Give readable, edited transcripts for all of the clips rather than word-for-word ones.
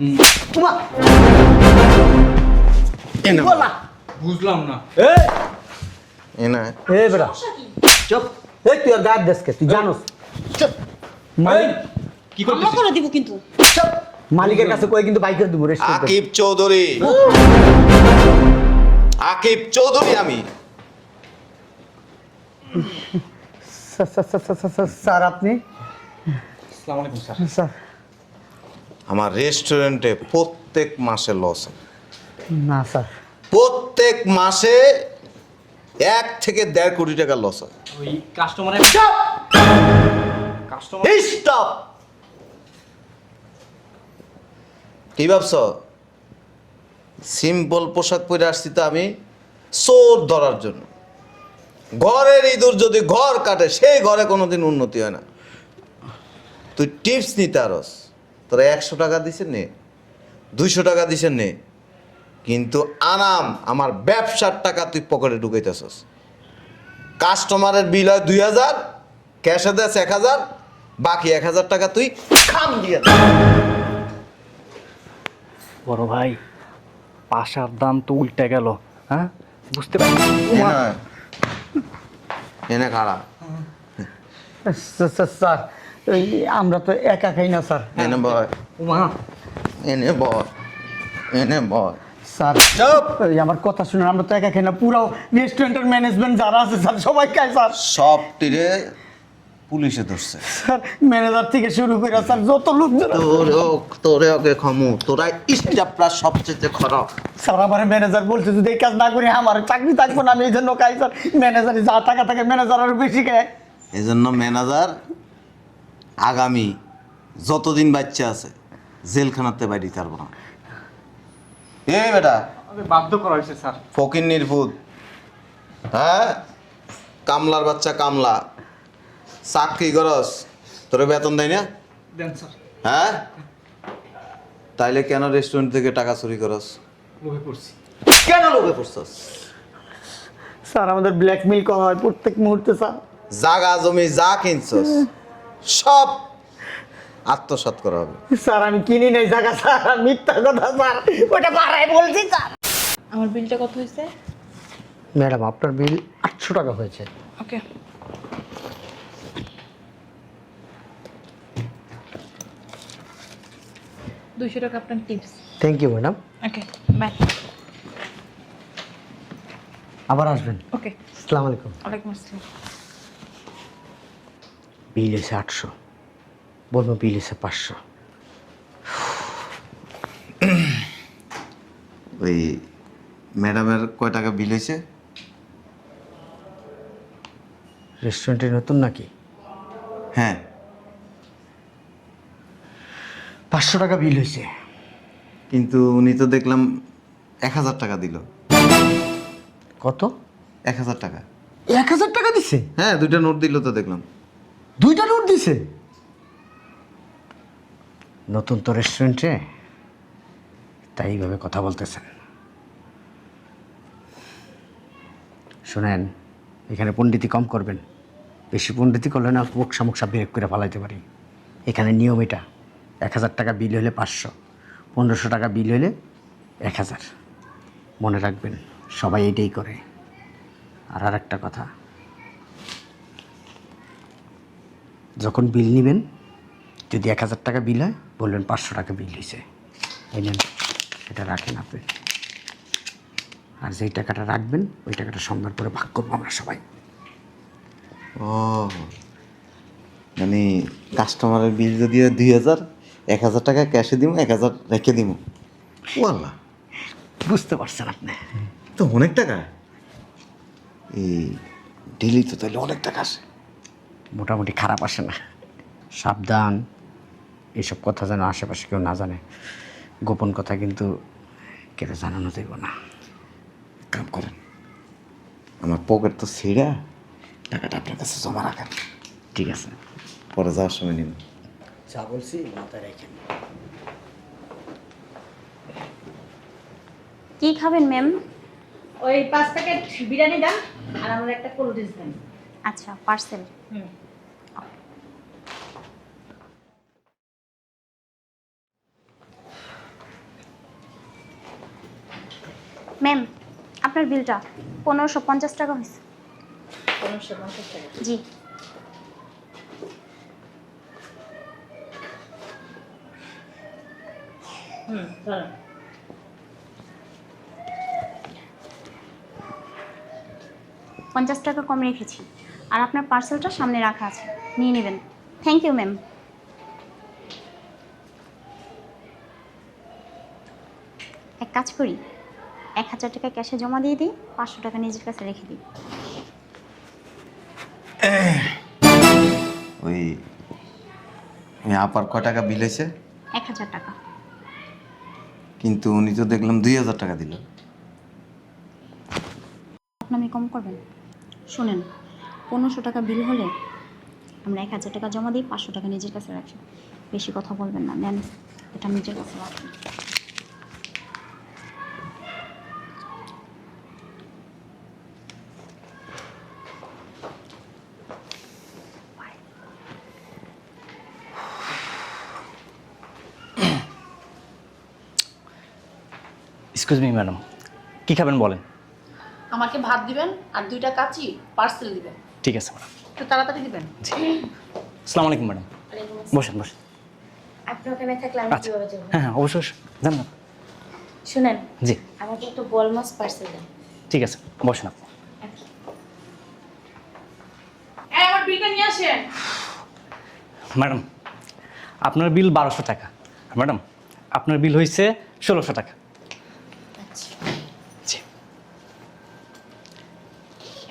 উমা এনে বলা বুঝলাম না। এনে এ বেটা চুপ এই তুই আর গায়ের দেশকে তুই জানোস চুপ মালিক কি মামলা করতেছিস? করে দিব কিন্তু। চুপ মালিকের কাছে কই কিন্তু বাইকের দিব রেস্টুরেন্টে আকিব চৌধুরী আকিব চৌধুরী আমি স্যার আপনি আসসালামু আলাইকুম স্যার। স্যার আমার রেস্টুরেন্টে প্রত্যেক মাসে লস হয় না স্যার প্রত্যেক মাসে 1 থেকে 1.5 কোটি টাকা লস হয় ওই কাস্টমারের কাস্টমার স্টপ কি ভাবছ সিম্পল পোশাক পরে আসছি তো আমি চোর ধরার জন্য ঘরের ইঁদুর যদি ঘর কাটে সেই ঘরে কোনোদিন উন্নতি হয় না তুই টিপস নিতে আরস তোরা 100 টাকা দিছে নে 200 টাকা দিছে নে কিন্তু আনাম আমার ব্যবসার টাকা তুই পকেটে ঢুকাইতেছস কাস্টমারের বিল হয় 2000 ক্যাশে দেয় 1000 বাকি 1000 টাকা তুই খাম দিয়ে দে। বড় ভাই পাশার দাম তো উল্টে গেল। হ্যাঁ বুঝতে পারছি। এনে খারাপ স্যার ওই আমরা তো একা খাই না স্যার এনে বয় উমা এনে বয় এনে বয় স্যার চুপ ওই আমার কথা শুনুন আমরা তো একা খাই না পুরো রেস্টুরেন্টের ম্যানেজমেন্ট যারা আছে স্যার সবাই খায় স্যার সব তীরে পুলিশে ধরছে স্যার ম্যানেজার থেকে শুরু করে স্যার যত লোকজন তোরে ওকে খামু তোরা স্টাফরা সবচেয়ে খারাপ স্যার আমার ম্যানেজার বলছে যদি এই কাজ না করি আমার চাকরি থাকবো না আমি এই জন্য খাই স্যার ম্যানেজারে যা টাকা থাকে ম্যানেজার আরো বেশি খায় এই জন্য ম্যানেজার আগামী যতদিন বাচ্চা আছে জেলখানাতে বাইরে পারবো না এই বেটা আমাকে বাধ্য করা হয়েছে স্যার। ফকির নির্ভূত হ্যাঁ কামলার বাচ্চা কামলা চাকরি করস তোরে বেতন দেয় না দেন স্যার। হ্যাঁ তাইলে কেন রেস্টুরেন্ট থেকে টাকা চুরি করস লোভে পড়ছি। কেন লোকে পড়ছস স্যার আমাদের ব্ল্যাকমেল করা হয় প্রত্যেক মুহূর্তে স্যার জাগা জমি যা কিনছস সব আত্মসাৎ করা হবে স্যার আমি কিনি নাই জায়গা স্যার মিথ্যা কথা স্যার ওটা বাড়াই বলছি স্যার আমার বিলটা কত হয়েছে? ম্যাডাম আপনার বিল 800 টাকা হয়েছে ওকে। $200 আপনার tips. Thank you madam okay bye. আবার আসবেন ওকে আসসালামু আলাইকুম ওয়ালাইকুম আসসালাম। বিল এসে 800 বলবো বিল এসে 500 ওই ম্যাডামের কয় টাকা বিল হয়েছে রেস্টুরেন্টে নতুন নাকি হ্যাঁ 500 টাকা বিল হয়েছে কিন্তু উনি তো দেখলাম 1000 টাকা দিল কত 1000 টাকা 1000 টাকা দিছে হ্যাঁ 2টা নোট দিল তো দেখলাম 2টা নোট দিছে নতুন তো রেস্টুরেন্টে তাই এইভাবে কথা বলতেছেন শোনেন এখানে পণ্ডিতি কম করবেন বেশি পণ্ডিতি করলে না মুখসা মুখসা ব্রেক করে ফেলাইতে পারি এখানে নিয়ম এটা 1000 টাকা বিল হলে 500 1500 টাকা বিল হলে 1000 মনে রাখবেন সবাই এইটাই করে আর একটা কথা যখন বিল নেবেন যদি 1000 টাকা বিল হয় বলবেন 500 টাকা বিল হয়েছে এই নেন এটা রাখেন আপনি আর যেই টাকাটা রাখবেন ওই টাকাটা সোমবার করে ভাগ করবো আমরা সবাই ও মানে কাস্টমারের বিল যদি 2000 1000 টাকা ক্যাশে দিব 1000 রেখে দিব ওয়াল্লাহ বুঝতে পারছেন আপনি তো অনেক টাকা এই ডেলি তো তাহলে অনেক টাকা আসে মোটামুটি খারাপ আসে না সাবধান এইসব কথা যেন আশেপাশে কেউ না জানে গোপন কথা কিন্তু কেউ জানানো দেব না কাম করেন আমার পকেট তো ছিঁড়া টাকাটা আপনার কাছে জমা রাখেন ঠিক আছে পরে যাওয়ার সময় নিন যা বলছি মাথায় রাখেন কি খাবেন ম্যাম? ওই 5 প্যাকেট বিরিয়ানি দেন আর আমার একটা কোল্ড ড্রিঙ্কস দেন। আচ্ছা পার্সেল। ম্যাম আপনার বিলটা 1550 টাকা হয়েছে। 1550 টাকা। জি। ধরুন। 50 টাকা কম রেখেছি। আর আপনার পার্সেলটা সামনে রাখা আছে, নিয়ে নেবেন। Thank you ma'am. এক কাজ করি, 1000 টাকা ক্যাশে জমা দিয়ে দিই, 500 টাকা নিজের কাছে রেখে দিই। ওই আপার কয় টাকা বিল হয়েছে? 1000 টাকা। কিন্তু উনি তো দেখলাম 2000 টাকা দিল। আপনি কম করবেন? শুনেন, 1500 টাকা বিল হলে আমরা 1000 টাকা জমা দিই, 500 টাকা নিজের কাছে রাখি। বেশি কথা বলবেন না, নেন এটা নিজের কাছে রাখুন। এক্সকিউজ মি ম্যাডাম, কী খাবেন বলেন? আমাকে ভাত দিবেন আর 2টা কাচি পার্সেল দিবেন। ঠিক আছে ম্যাডাম। একটু তাড়াতাড়ি দিবেন। জি। আসসালামু আলাইকুম ম্যাডাম। বসেন বসেন। আপনি ওখানে থাকলে আমি আচ্ছা, কিভাবে যাবো? হ্যাঁ হ্যাঁ, অবশ্যই অবশ্যই। জান না। শুনেন, জি আমাকে একটু বল মাছ পার্সেল দেন। ঠিক আছে, বসেন আপনি। আমার বিলটা নিয়ে আসেন। ম্যাডাম, আপনার বিল 1200 টাকা। আর ম্যাডাম, আপনার বিল হয়েছে 1600 টাকা। আচ্ছা, জি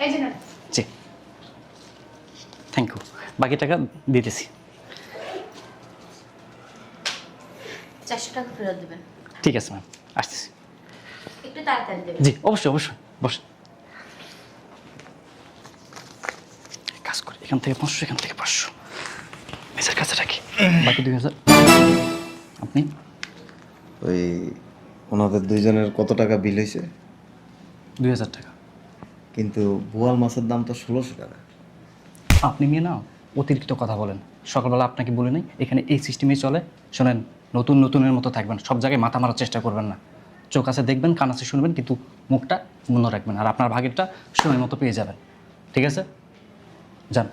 এই যে নেন। জি, থ্যাংক ইউ। বাকি টাকা দিতেছি। 400 টাকা ফেরত দিবেন। ঠিক আছে ম্যাম, আসতেছি। একটু তাড়াতাড়ি দেবেন। জি অবশ্যই অবশ্যই, বসেন। কাজ করি, এখান থেকে 500, এখান থেকে 500, নিজের কাছে রাখি। বাকি 2000 আপনি। ওই ওনাদের দুইজনের কত টাকা বিল হয়েছে? 2000 টাকা। কিন্তু বোয়াল মাছের দাম তো 1600 টাকা। আপনি নিয়ে না অতিরিক্ত কথা বলেন। সকালবেলা আপনাকে বলে নাই এখানে এই সিস্টেমেই চলে। শোনেন, নতুন নতুনের মতো থাকবেন, সব জায়গায় মাথা মারার চেষ্টা করবেন না। চোখ আছে দেখবেন, কান আছে শুনবেন, কিন্তু মুখটা বন্ধ রাখবেন। আর আপনার ভাগেরটা সময় মতো পেয়ে যাবেন, ঠিক আছে? যান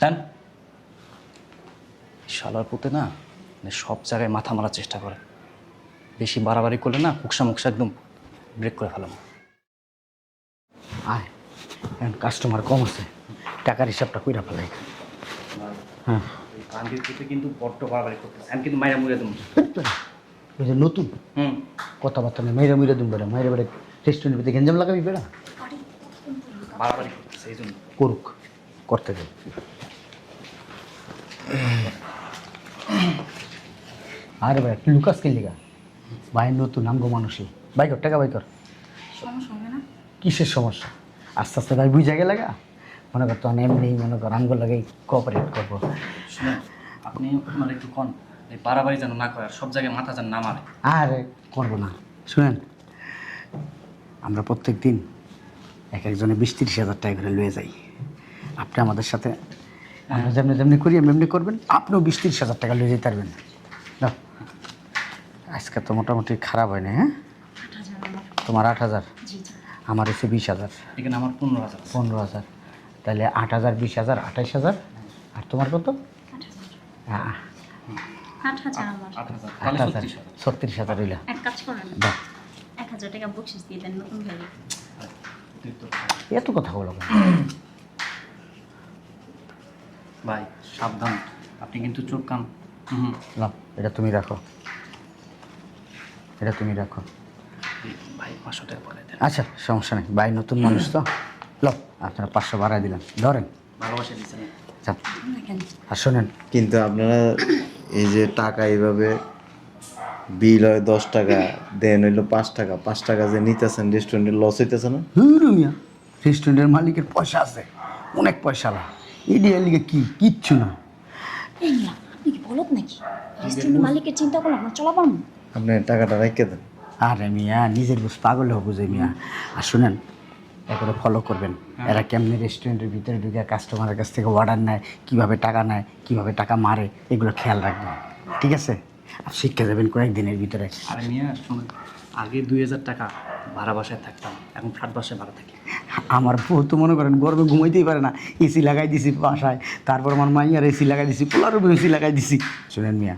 যান। শালার পুঁতে না মানে সব জায়গায় মাথা মারার চেষ্টা করে। বেশি বাড়াবাড়ি করলে না মুখসা মুখসা একদম ব্রেক করে ফেলাম। আয়, এখন কাস্টমার কম আছে, টাকার হিসাবটা কইরা ফেলাই। হ্যাঁ, গান্ধীর পুঁতে কিন্তু বড্ড বাড়াবাড়ি করতেছে। আমি কিন্তু মায়েরা মুড়ে দেবো। ওই যে নতুন হুম, কথাবার্তা নেই, মাইরা মুইরা দিন বেড়া, মাইরা বেড়া রেস্টুরেন্টের ভিতরে গেঞ্জাম লাগাবি বেড়া। বাড়াবাড়ি করতেছে এই জন্য। করুক, করতে দে। আরে ভাই তুই লুকাস কে লিগা? ভাই নতুন আমগো মানুষই, বাই কর টাকা বাই কর। সমস্যা হবে না? কিসের সমস্যা? আস্তে আস্তে ভাই বুঝা গেলে লাগা, মনে কর তখন এমনি মনে কর আমগো লাগে কোঅপারেট করবো। শুনেন, আপনি মানে একটু কন, এই বাড়াবাড়ি যেন না করে, আর সব জায়গায় মাথা যেন না মারে। আরে করবো না, শুনেন আমরা প্রত্যেক দিন এক একজনে 20-30 হাজার টাকা করে লয়ে যাই। আপনি আমাদের সাথে আমরা যেমনি যেমনি করি এমনি করবেন, আপনিও 20-30 হাজার টাকা লয়ে যেতে পারবেন। না আজকে তো মোটামুটি খারাপ হয় না। হ্যাঁ, 8000 আমার। তোমার 8000, জি জি। আমার এসে 20,000, এখানে আমার 15,000 আছে। 15,000, তাহলে 8,000, 20,000, 28,000। আর তোমার কত? 8000 আমার। 8,000, তাহলে 8,000, 36,000। 36,000 হইলা। এক কাজ করেন, বাহ, 1000 টাকা বকশিস দিয়ে দেন নতুন ভাবে। এত কথা বলো কেন? ভাই সাবধান, আপনি কিন্তু চোখ কান। হুম, নাও, এটা তুমি রাখো, এটা তুমি রাখো। ভাই 500 টাকা পরে দেন। আচ্ছা সমস্যা নেই, ভাই নতুন মানুষ তো। লো, আপনারা 500 বাড়াই দিলাম, ধরেন। ভালোবাসা দিচ্ছেন। যান। আর শোনেন, কিন্তু আপনারা এই যে টাকা এইভাবে বিল হয় 10 টাকা দেন হইলো 5 টাকা, 5 টাকা যে নিতেছেন রেস্টুরেন্টের লস হইতেছে না? মিয়া রেস্টুরেন্টের মালিকের পয়সা আছে, অনেক পয়সা না, ইডিয়ার লিগে কিচ্ছু না। এই মিয়া, আপনি কি বলত নাকি? রেস্টুরেন্টের মালিকের চিন্তা করলে আমরা চলা পারবো? আপনি টাকাটা রেখে দেন। আরে মিয়া নিজের বুঝ পাগল হবো যে মিয়া। আর শুনেন, এগুলো ফলো করবেন, এরা কেমনি রেস্টুরেন্টের ভিতরে ঢুকে কাস্টমারের কাছ থেকে অর্ডার নেয়, কীভাবে টাকা নেয়, কীভাবে টাকা মারে, এগুলো খেয়াল রাখবেন, ঠিক আছে? আর শিক্ষা দেবেন কয়েকদিনের ভিতরে। আরে মিয়া শুনুন, আগে 2000 টাকা ভাড়া বাসায় থাকতাম, এখন ফ্ল্যাট বাসায় ভাড়া থাকি। আমার বউ তো মনে করেন গরমে ঘুমাইতেই পারে না, এসি লাগাই দিছি বাসায়, তারপর আমার মাইয়ার এসি লাগাই দিছি, পোলার উপর এসি লাগাই দিছি। শুনেন মিয়া,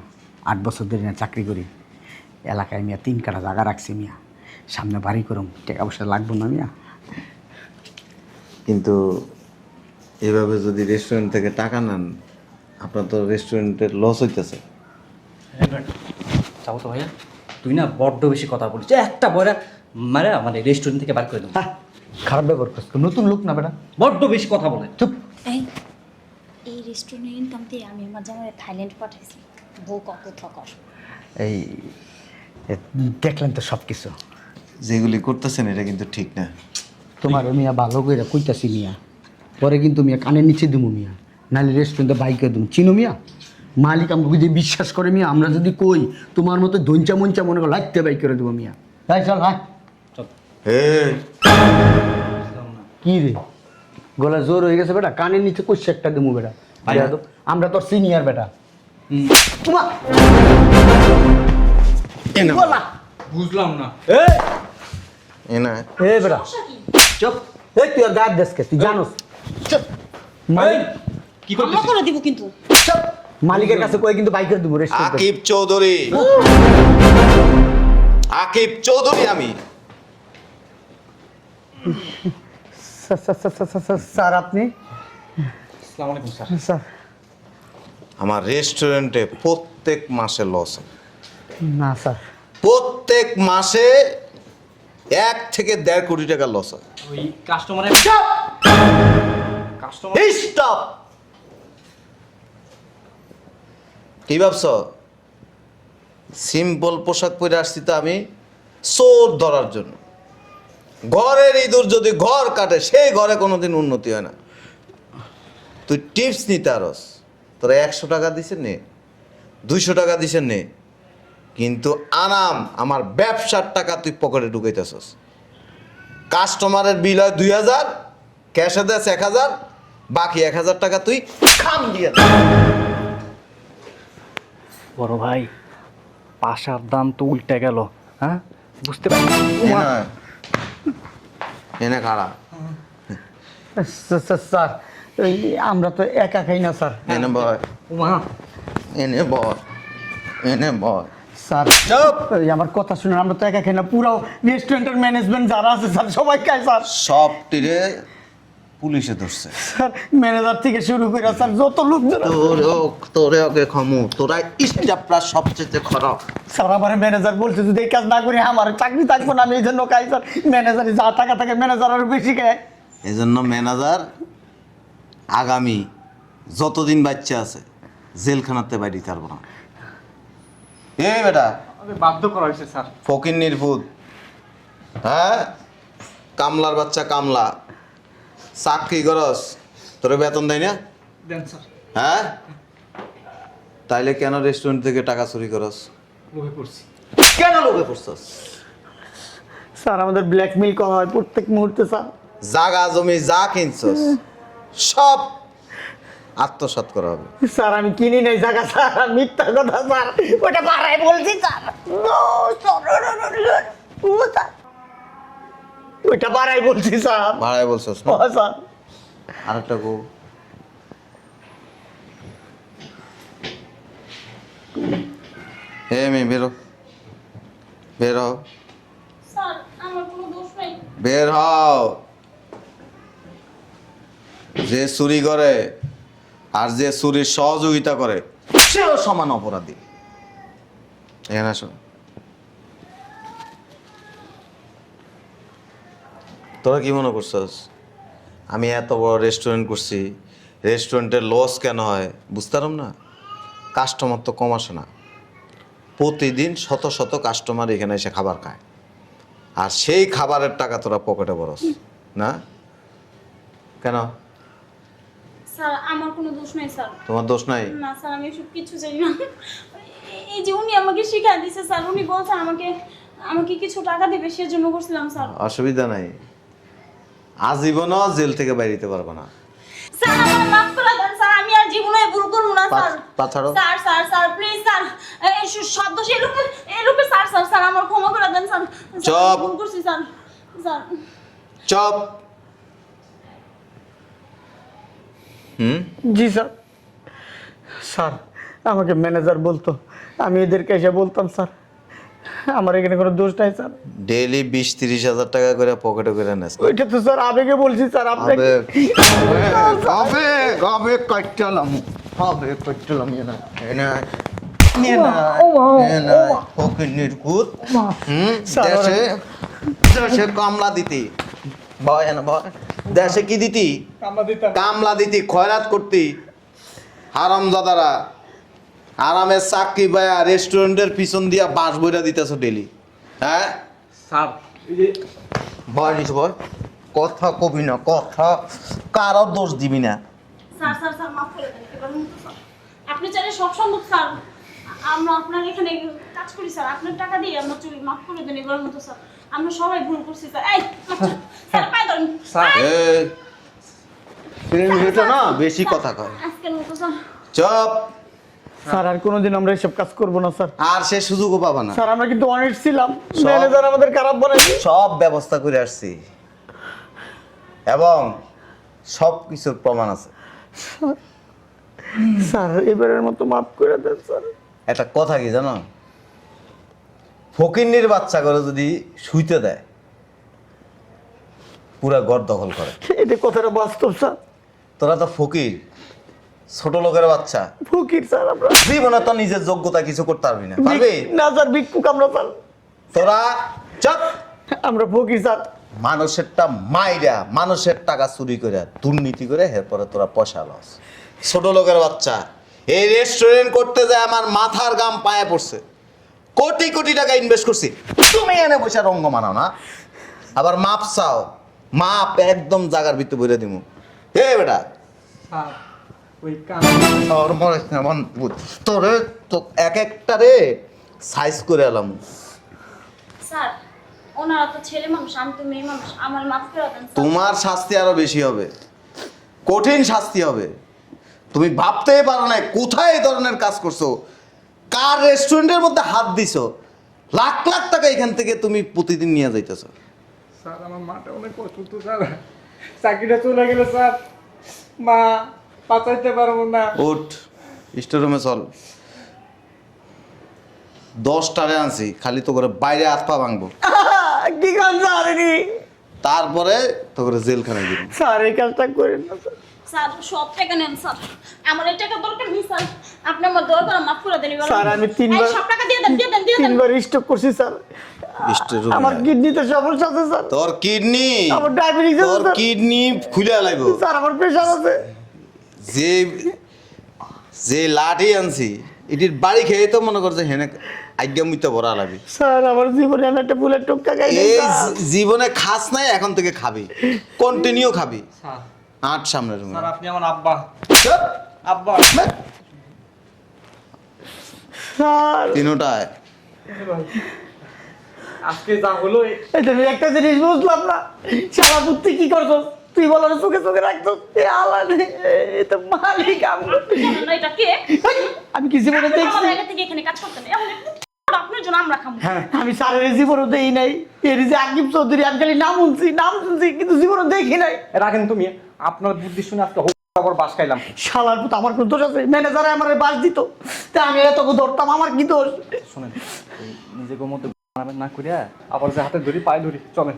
8 বছর ধরে না চাকরি করি, এলাকায় মিয়া 3 কাঠা জায়গা রাখছি মিয়া, সামনে বাড়ি করুম, টাকা পয়সা লাগবো না মিয়া? কিন্তু এভাবে যদি রেস্টুরেন্ট থেকে টাকা নেন, আপনার তো রেস্টুরেন্টের লস হইতেছে। যাবো তো ভাইয়া, তুই না বড্ড বেশি কথা বলিস, একটা বয়রা মানে মানে রেস্টুরেন্ট থেকে বার করে দেবো। হ্যাঁ, খারাপ ব্যবহার করছো, নতুন লোক না বেটা, বড্ড বেশি কথা বলে। চুপ। এই রেস্টুরেন্টের ইনকাম দিয়ে আমি আমার জামাই থাইল্যান্ড পাঠাইছি, বউ কত থাকর। এই দেখলেন তো সব কিছু। যেগুলি করতেছেন এটা কিন্তু ঠিক না। তোমার মিয়া ভালো করে কইতাছি মিয়া, পরে কিন্তু মিয়া কানের নিচে দিমু মিয়া, নাহলে রেস্টুরেন্টে বাইকে দিমু। চিনো মিয়া, মালিক আমাকে যদি বিশ্বাস করে মিয়া, আমরা যদি কই তোমার মতো ধঞ্চা মঞ্চা মনে করে লাগতে বাইক করে দেবো মিয়া। তাই চল ভাই। চল। হে, কি রে, গলা জোর হয়ে গেছে বেটা, কানের নিচে কইছে একটা দিমু বেটা। বেয়াদব, আমরা তোর সিনিয়র বেটা। তোমা বলা বুঝলাম না। এ না এ বেটা চুপ। এই তুই আর গাদ দেশকে তুই জানোস। চুপ। মালিক কি হামলা করে দিব কিন্তু। চুপ। মালিকের কাছে কই কিন্তু বাইকের দেবো রেস্টুরেন্টে। আকিব চৌধুরী, আকিব চৌধুরী আমি। স্যার আপনি? আসসালামু আলাইকুম স্যার। স্যার আমার রেস্টুরেন্টে প্রত্যেক মাসে লস, না স্যার। প্রত্যেক মাসে 1 থেকে 1.5 কোটি টাকা লস হয়। ওই কাস্টমারের কাস্টমার স্টপ। কি ভাবছ? সিম্পল পোশাক পরে আসছি তো আমি চোর ধরার জন্য। ঘরের ইঁদুর যদি ঘর কাটে, সেই ঘরে কোনোদিন উন্নতি হয় না। তুই টিপস নিতে আরস, তোরা 100 টাকা দিছে নে, 200 টাকা দিছে নে, কিন্তু আনাম আমার ব্যবসার টাকা তুই পকেটে ঢুকাইতেছস। কাস্টমারের বিল হয় 2000, ক্যাশে দেয় 1000, বাকি 1000 টাকা তুই খাম দিয়ে দে। বড় ভাই, পাশার দাম তো উল্টে গেল। হ্যাঁ, বুঝতে পারছি। এনে খাড়া, স্যার এই আমরা তো একা খাই না স্যার। এনে বয়, উমা, এনে বয়, এনে বয়। স্যার চুপ। এই আমার কথা শুনুন, আমরা তো একা খাই না, পুরো রেস্টুরেন্টের ম্যানেজমেন্ট যারা আছে স্যার সবাই খায় স্যার। সব টিরে পুলিশে ধরছে। স্যার ম্যানেজার থেকে শুরু করে স্যার যত লোকজন তোরে ওকে খামু, তোরা স্টাফরা সবচেয়ে খারাপ। স্যার আমার ম্যানেজার বলছে যদি এই কাজ না করি আমার চাকরি থাকবো না, আমি এই জন্য খাই স্যার। ম্যানেজারে যা টাকা থাকে ম্যানেজার আরো বেশি খায়। এই জন্য ম্যানেজার আগামী যতদিন বাচ্চা আছে জেলখানাতে বাইরে পারবো না। এই বেটা আমাদের বাধ্য করা হয়েছে স্যার। ফকির নির্ভুত, হ্যাঁ, কামলার বাচ্চা কামলা, চাকরি করস, তোর বেতন দেয় না? দেন স্যার। হ্যাঁ, তাইলে কেন রেস্টুরেন্ট থেকে টাকা চুরি করস? লোভে পড়ছি। কেন লোভে পড়ছস? স্যার আমাদের ব্ল্যাকমেইল করা হয় প্রত্যেক মুহূর্তে স্যার। জাগা জমি যা কিনছস সব আত্মসাৎ করা হবে। স্যার আমি কিনি নাই জায়গা স্যার, মিথ্যা কথা স্যার, ওটা পাড়ায় বলছি স্যার। ওইটা পাড়ায় বলছি স্যার। ভাড়ায় বলছস না? ও স্যার আরেকটা গো, হে মেয়ে বেরো, বের হও, স্যার আমার কোনো দোষ নাই। বের হও। যে চুরি করে আর যে চুরির সহযোগিতা করে সেও সমান অপরাধী। এখানে আসো। তোরা কি মনে করছস আমি এত বড় রেস্টুরেন্ট করছি, রেস্টুরেন্টের লস কেন হয় বুঝতাম না? কাস্টমার তো কম আসে না, প্রতিদিন শত শত কাস্টমার এখানে এসে খাবার খায়, আর সেই খাবারের টাকা তোরা পকেটে বরস না কেন? স্যার আমার কোনো দোষ নাই স্যার। তোমার দোষ নাই? না স্যার আমি এসব কিছু জানি না। এই যে উনি আমাকে শিখিয়ে দিয়েছে স্যার, উনি বলছে আমাকে আমাকে কিছু টাকা দিবে, সেজন্য করছিলাম স্যার। অসুবিধা নাই, আজীবনও জেল থেকে বাইরে পারবে না। স্যার আমাকে মাফ করে দেন স্যার, আমি আর জীবনে ভুল করব না স্যার। পা ছাড়ো। Sir sir sir please sir, এই সব দোষ এই লোকের স্যার স্যার স্যার আমার ক্ষমা করে দেন স্যার। চুপ ভুল করছি স্যার স্যার চুপ জি স্যার। স্যার আমাকে ম্যানেজার বলতো, আমি এদেরকে এসে বলতাম স্যার আমার এখানে কোনো দোষ নাই স্যার। ডেইলি 20-30 হাজার টাকা করে পকেটে করে নেস ওইটা তো স্যার আবেগে বলছি স্যার আপনাকে। আবেগ কাটলাম দেশে কামলা দিতি বয় না বয় দেশে কি দিতি কামলা দিতি খয়রাত করতি হারামজাদারা আরামের চাকরি বায়া রেস্টুরেন্টের পিছন দিয়া বাঁশ বইরা দিতেছ ডেলি হ্যাঁ স্যার বয় নিস বয় কথা কবি না কথা কারো দোষ দিবি না স্যার স্যার স্যার মাফ করে দেন এবারের মতো স্যার আপনি চাইলে সব সম্ভব স্যার আমরা আপনার এখানে কাজ করি স্যার আপনার টাকা দিয়ে আমরা চুরি মাফ করে দেন এবারের মতো স্যার আমরা সবাই ভুল করছি স্যার এই স্যার পায় ধরুন এই এটা না বেশি কথা কয় আজকের মতো স্যার চুপ স্যার আর কোনোদিন আমরা এসব কাজ করবো না স্যার। আর সে সুযোগও পাবা না স্যার আমরা কিন্তু অনেস্ট ছিলাম, ম্যানেজার আমাদের খারাপ বলে। সব ব্যবস্থা করে আসছি এবং সব কিছুর প্রমাণ আছে স্যার এবারের মতো মাফ করে দেন স্যার। একটা কথা কি জানো ফকিন্নির বাচ্চা করে যদি শুইতে দেয় পুরা ঘর দখল করে এটা কথাটা বাস্তব স্যার। তোরা তো ফকির ছোট লোকের বাচ্চা ফকির স্যার আমরা। জীবনে তো নিজের যোগ্যতা কিছু করতে পারবি না পারবি না স্যার, ভিক্ষুক আমরা স্যার। তোরা চপ আমরা ফকির স্যার। মানুষেরটা মাইরা মানুষের টাকা চুরি করে দুর্নীতি করে এরপরে তোরা পয়সা লস ছোট লোকের বাচ্চা এই রেস্টুরেন্ট করতে যায় আমার মাথার গাম পায়ে পড়ছে কোটি কোটি টাকা ইনভেস্ট করছি তুমি এনে বসে রঙ্গ মানাও না আবার মাপ চাও মাপ একদম জাগার ভিতরে বইরে দিমু হে বেটা তোর মনে এমন তোরে তো এক একটা রে সাইজ করে এলাম স্যার ওনারা তো ছেলে মানুষ আমি তো মেয়ে মানুষ আমার মাফ করে দেন স্যার তোমার শাস্তি আরো বেশি হবে কঠিন শাস্তি হবে তুমি ভাবতেই পারো না কোথায় এই ধরনের কাজ করছো কার রেস্টুরেন্টের মধ্যে হাত দিছো লাখ লাখ টাকা এখান থেকে তুমি প্রতিদিন নিয়ে যাইতেছো স্যার আমার মাটা অনেক অসুস্থ স্যার, চাকরিটা চলে গেল স্যার, মা বাঁচাইতে পারবো না। উঠ স্টোরুমে চল 10টারে আনছি খালি তো করে বাইরে হাত পা ভাঙবো কি কাজ স্যার এটি? তারপরে তো করে জেলখানায় দিব স্যার এই কাজটা করেন না স্যার। স্যার সব টাকা নেন স্যার আমার এই টাকা দরকার নেই স্যার আপনি আমার দরকার মাফ করে দেন এবার স্যার, আমি তিনবার- সব টাকা দিয়ে দেন দিয়ে দেন দিয়ে দেন তিনবার স্ট্রোক করছি স্যার। স্টোরুমে আমার কিডনিতে সমস্যা আছে স্যার। তোর কিডনি আমার ডায়াবেটিস আছে তোর স্যার। কিডনি খুলে লাইব স্যার আমার প্রেশার আছে। যে যে লাঠি আনছি এটির বাড়ি খেয়ে তো মনে করছে হেনে আজ্ঞামিতে ভরা লাগবে স্যার আমার জীবনে আমি একটা বুলেট টোক্কা খাই নাই এই স্যার। জীবনে খাস নাই এখন থেকে খাবি কন্টিনিউ খাবি স্যার আট সামনের রুমে স্যার আপনি আমার আব্বা, চুপ! আব্বা। স্যার তিনোটায় আজকে যা হলো এটা আমি একটা জিনিস বুঝলাম না, সারা বুদ্ধি কি করছো তুই বলো না, চোখে চোখে রাখতো আল্লাহ এটা মালিক আমরা। জানেন না এটা কে আমি কি জীবনে দেখছি? আমার আগে থেকে এখানে কাজ করতেন এখন আপনার জন্য আমরা খাবো হ্যাঁ আমি স্যারের জীবনও দেই নাই, এর যে আকিব চৌধুরী আমি খালি নাম শুনছি কিন্তু জীবনও দেখি নাই। রাখেন তুমি, আপনার বুদ্ধি শুনে আজকে আবার বাস খাইলাম। শালার পুত আমার কোনো দোষ আছে? ম্যানেজারে আমার বাস দিত তা আমি এত ধরতাম, আমার কি দোষ? শোনেন নিজেকে মধ্যে না করিয়া আবার যে হাতে ধরি পায়ে ধরি চলেন।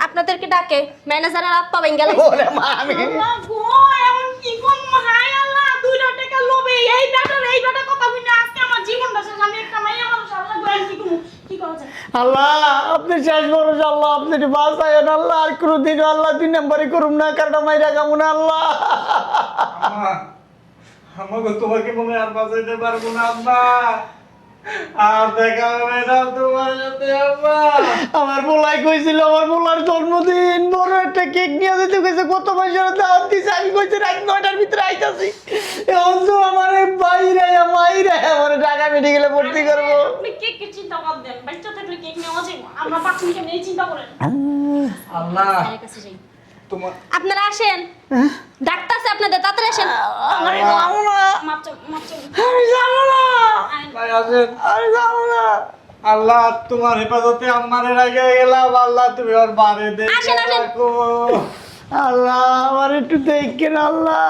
আপনাদেরকে ডাকে ম্যানেজারের হাত পাবেন গেলে ওরে মা আমি আল্লাহ গো এমন কি কোন হায় আল্লাহ 2 টাকা লোভে এই ব্যাটা কথা বুঝনা আজকে আমার জীবনটা শেষ আমি একটা মাইয়া মানুষ আল্লাহ গো কি করব কি করা যায় আল্লাহ আপনি শেষ ভরসা, আল্লাহ আপনি বাঁচায়েন আল্লাহ, আর কোনোদিন আল্লাহ 2 নম্বরে করুম না, কারণ মাইরা কামু না আল্লাহ। আমাকে তোমাকে মনে আর বাঁচাইতে পারবো না আম্মা, আর দেখা হবে না তোমার সাথে আম্মা। আমার পোলাই কইছিল আমার পোলার জন্মদিন, বড় একটা কেক নিয়ে যেতে কইছে, কত পয়সা দাওয়াত দিছে, আমি কইছি রাত 9টার ভিতরে আইতাছি, এখন তো আমার বাইরে মাইরে আমার ঢাকা মেডিকেলে ভর্তি করবো। আপনি কেক চিন্তা বাদ দেন বাচ্চা থাকলে কেক নেওয়া যায় আমরা বাচ্চাকে নিয়ে চিন্তা করেন আল্লাহ স্যারের কাছে যাই তোমার আপনারা আসেন, ডাক্তার আছে আপনাদের, তাড়াতাড়ি আসেন। আমি যাবো না, মাপ চাও আমি যাবো না, ভাই আসেন, আমি যাবো না। আল্লাহ তোমার হেফাজতে আমারে রাখে গেলাম, আল্লাহ তুমি ওর বারে আসেন, আসেন। দেখো। আল্লাহ আমার একটু দেখেন আল্লাহ।